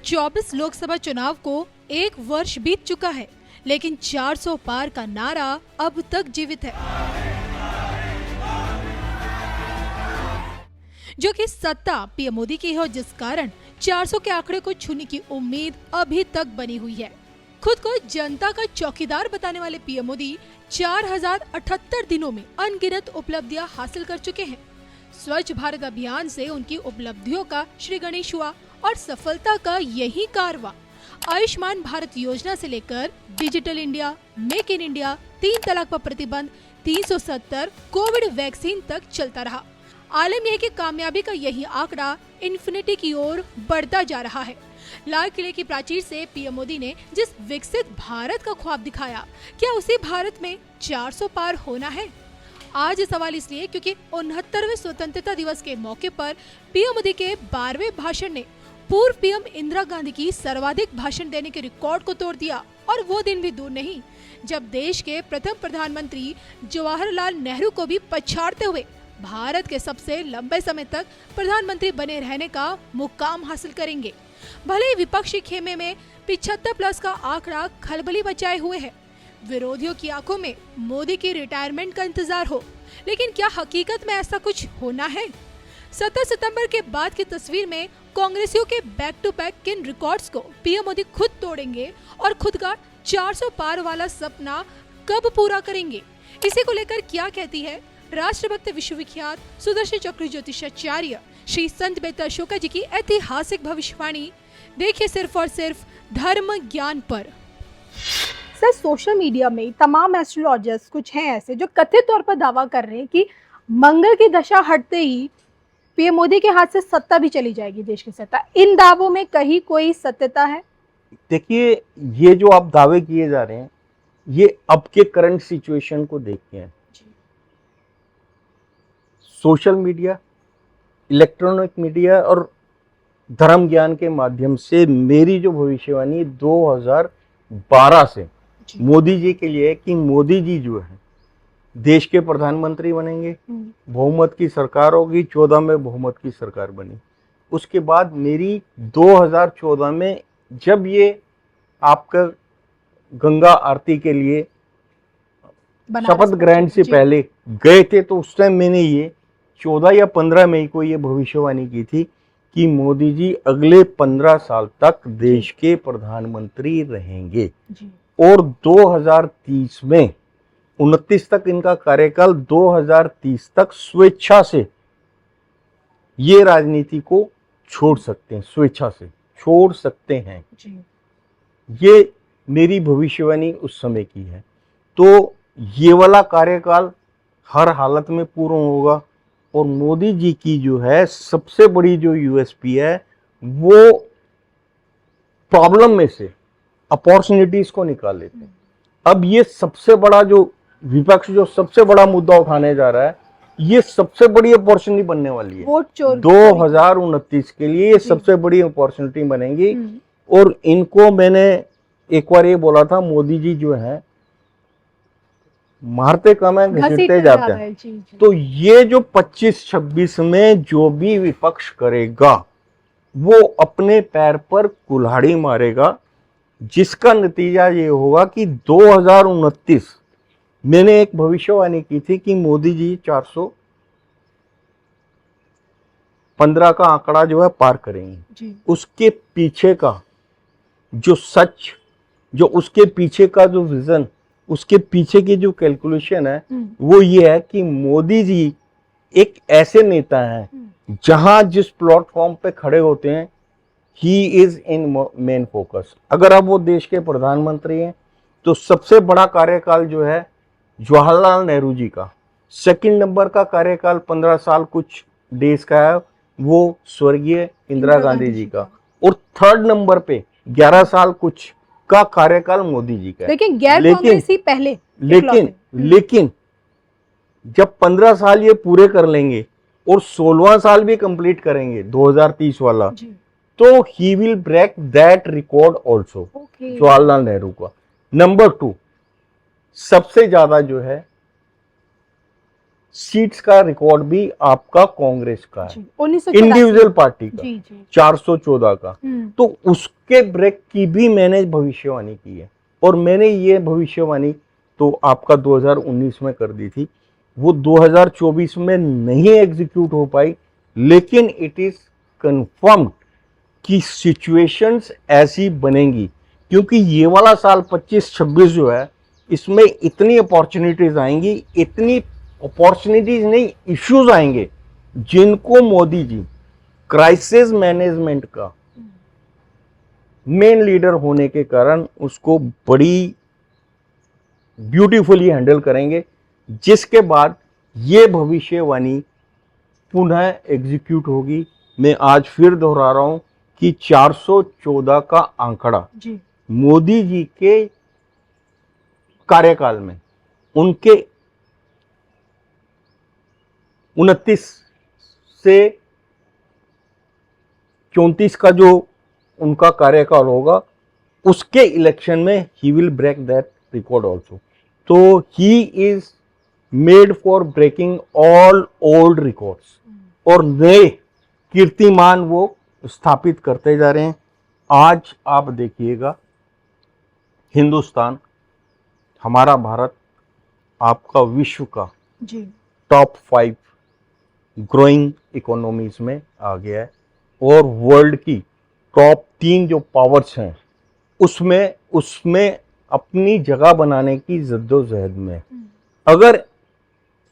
2024 लोकसभा चुनाव को 1 वर्ष बीत चुका है, लेकिन 400 पार का नारा अब तक जीवित है, जो कि सत्ता पीएम मोदी की है, जिस कारण 400 के आंकड़े को छूने की उम्मीद अभी तक बनी हुई है। खुद को जनता का चौकीदार बताने वाले पीएम मोदी 4078 दिनों में अनगिनत उपलब्धियां हासिल कर चुके हैं। स्वच्छ भारत अभियान से उनकी उपलब्धियों का श्री गणेश हुआ और सफलता का यही कारवां आयुष्मान भारत योजना से लेकर digital India, make in India, 3 तलाक पर प्रतिबंध, 370 कोविड वैक्सीन तक चलता रहा। आलम यह कि कामयाबी का यही आंकड़ा इन्फिनिटी की ओर बढ़ता जा रहा है। लाल किले की प्राचीर से पीएम मोदी ने जिस विकसित भारत का ख्वाब दिखाया, क्या उसी भारत में 400 पार होना है? आज ये सवाल इसलिए क्योंकि 69वें स्वतंत्रता दिवस के मौके पर पीएम मोदी के 12वें भाषण ने पूर्व पीएम इंदिरा गांधी की सर्वाधिक भाषण देने के रिकॉर्ड को तोड़ दिया। और वो दिन भी दूर नहीं जब देश के प्रथम प्रधानमंत्री जवाहरलाल नेहरू को भी पछाड़ते हुए भारत के सबसे लंबे समय तक प्रधानमंत्री बने रहने का मुकाम हासिल करेंगे। भले ही विपक्षी खेमे में 75+ का आंकड़ा खलबली बचाए हुए है, विरोधियों की आंखों में मोदी की रिटायरमेंट का इंतजार हो, लेकिन क्या हकीकत में ऐसा कुछ होना है? 17 सितंबर के बाद की तस्वीर में कांग्रेसियों के बैक टू बैक किन रिकॉर्ड्स को पीएम मोदी खुद तोड़ेंगे और खुद का 400 पार वाला सपना कब पूरा करेंगे? इसी को लेकर क्या कहती है राष्ट्रभक्त विश्वविख्यात सुदर्शन चक्र ज्योतिषाचार्य श्री संत बेहतर अशोका जी की ऐतिहासिक भविष्यवाणी? देखिए सिर्फ और सिर्फ धर्म ज्ञान पर। सर, सोशल मीडिया में तमाम एस्ट्रोलॉजर्स कुछ हैं ऐसे जो कथित तौर पर दावा कर रहे हैं कि मंगल की दशा हटते ही पीएम मोदी के हाथ से सत्ता भी चली जाएगी, देश की सत्ता। इन दावों में कहीं कोई सत्यता है? देखिए, ये जो आप दावे किए जा रहे हैं, ये अब के करंट सिचुएशन को देख के हैं। सोशल मीडिया, इलेक्ट्रॉनिक मीडिया और धर्म ज्ञान के माध्यम से मेरी जो भविष्यवाणी 2012 से मोदी जी के लिए है कि मोदी जी जो है देश के प्रधानमंत्री बनेंगे, बहुमत की सरकार होगी, 14 में बहुमत की सरकार बनी। उसके बाद मेरी 2014 में जब ये आपका गंगा आरती के लिए शपथ ग्रहण से पहले गए थे, तो उस टाइम मैंने ये 14 या 15 मई को ये भविष्यवाणी की थी कि मोदी जी अगले 15 साल तक देश के प्रधानमंत्री रहेंगे और 2030 में 29 तक इनका कार्यकाल, 2030 तक स्वेच्छा से ये राजनीति को छोड़ सकते हैं, स्वेच्छा से छोड़ सकते हैं। ये मेरी भविष्यवाणी उस समय की है। तो ये वाला कार्यकाल हर हालत में पूर्ण होगा और मोदी जी की जो है सबसे बड़ी जो यूएसपी है वो प्रॉब्लम में से अपॉर्चुनिटीज को निकाल लेते हैं। अब ये सबसे बड़ा जो विपक्ष जो सबसे बड़ा मुद्दा उठाने जा रहा है, ये सबसे बड़ी अपॉर्चुनिटी बनने वाली है। 2029 के लिए ये सबसे बड़ी अपॉर्चुनिटी बनेगी। और इनको मैंने एक बार ये बोला था, मोदी जी जो है मारते कम है, घसीटते जाते हैं। तो ये जो 25-26 में जो भी विपक्ष करेगा वो अपने पैर पर कुल्हाड़ी मारेगा, जिसका नतीजा ये होगा कि 2029 मैंने एक भविष्यवाणी की थी कि मोदी जी 415 का आंकड़ा जो है पार करेंगे। उसके पीछे का जो सच, जो उसके पीछे का जो विजन, उसके पीछे की जो कैलकुलेशन है वो ये है कि मोदी जी एक ऐसे नेता हैं जहां जिस प्लेटफॉर्म पे खड़े होते हैं he is in main focus. अगर अब वो देश के प्रधानमंत्री हैं तो सबसे बड़ा कार्यकाल जो है जवाहरलाल नेहरू जी का, सेकंड नंबर का कार्यकाल 15 साल कुछ डेज का है वो स्वर्गीय इंदिरा गांधी जी का, और थर्ड नंबर पे 11 साल कुछ का कार्यकाल मोदी जी का। लेकिन गैर कांग्रेसी पहले लेकिन जब 15 साल ये पूरे कर लेंगे और 16वां साल भी कंप्लीट करेंगे 2030 वाला, तो he will break that record also, Jawaharlal Nehru का। नंबर 2 सबसे ज्यादा जो है सीट्स का रिकॉर्ड भी आपका कांग्रेस का है, जी 1984 इंडिविजुअल पार्टी का जी जी 414 का। तो उसके ब्रेक की भी मैंने भविष्यवाणी की है, और मैंने ये भविष्यवाणी तो आपका 2019 में कर दी थी, वो 2024 में नहीं एग्जीक्यूट हो पाई, लेकिन इट इज कंफर्म्ड कि सिचुएशंस ऐसी बनेंगी, क्योंकि ये वाला साल 25-26 जो है इसमें इतनी अपॉर्चुनिटीज आएंगी, इतनी अपॉर्चुनिटीज नहीं इश्यूज आएंगे, जिनको मोदी जी क्राइसिस मैनेजमेंट का मेन लीडर होने के कारण उसको बड़ी ब्यूटीफुली हैंडल करेंगे, जिसके बाद ये भविष्यवाणी पुनः एग्जीक्यूट होगी। मैं आज फिर दोहरा रहा हूं कि 414 का आंकड़ा जी मोदी जी के कार्यकाल में, उनके 29 से 34 का जो उनका कार्यकाल होगा, उसके इलेक्शन में he will break that record also. तो he is made for breaking all old records, और नए कीर्तिमान वो स्थापित करते जा रहे हैं। आज आप देखिएगा, हिंदुस्तान, हमारा भारत आपका विश्व का जी टॉप 5 ग्रोइंग इकोनॉमीज में आ गया है, और वर्ल्ड की टॉप 3 जो पावर्स हैं उसमें अपनी जगह बनाने की जद्दोजहद में है। अगर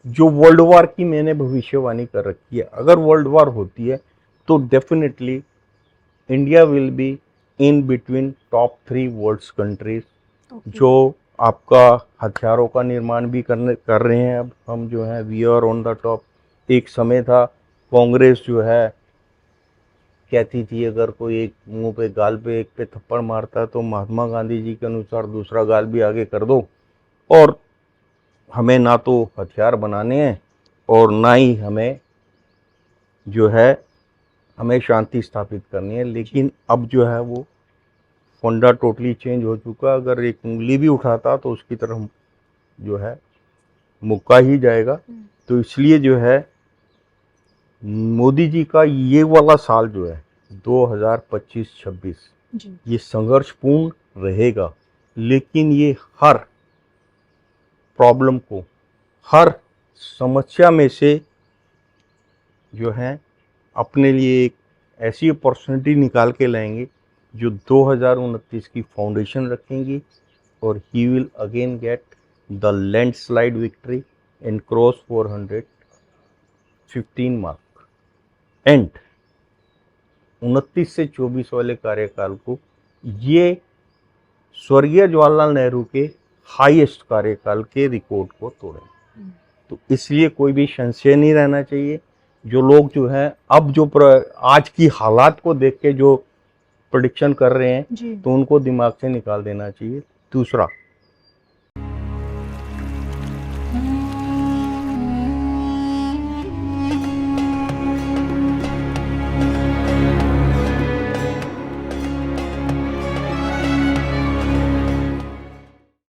जो वर्ल्ड वार की मैंने भविष्यवाणी कर रखी है, अगर वर्ल्ड वार होती है तो definitely India will be in between top 3 worlds countries, जो आपका हथियारों का निर्माण भी कर रहे हैं। अब हम जो है we are on the top. एक समय था कांग्रेस जो है कहती थी, अगर कोई एक मुंह पे गाल पे एक पे थप्पड़ मारता है तो महात्मा गांधी जी के अनुसार दूसरा गाल भी आगे कर दो, और हमें ना तो हथियार बनाने हैं और ना ही हमें जो है हमें शांति स्थापित करनी है। लेकिन अब जो है वो फंडा टोटली चेंज हो चुका। अगर एक उंगली भी उठाता तो उसकी तरफ जो है मुक्का ही जाएगा। तो इसलिए जो है मोदी जी का ये वाला साल जो है 2025-26 जी ये संघर्षपूर्ण रहेगा, लेकिन ये हर प्रॉब्लम को, हर समस्या में से जो है अपने लिए एक ऐसी अपॉर्चुनिटी निकाल के लाएंगे जो 2029 की फाउंडेशन रखेंगी, और he will again get the landslide victory and cross 415 mark. And 29 से 24 वाले कार्यकाल को ये स्वर्गीय जवाहरलाल नेहरू के हाईएस्ट कार्यकाल के रिकॉर्ड को तोड़ेंगे। तो इसलिए कोई भी संशय नहीं रहना चाहिए। जो लोग जो है अब जो आज की हालात को देख के जो प्रेडिक्शन कर रहे हैं, जी तो उनको दिमाग से निकाल देना चाहिए। दूसरा,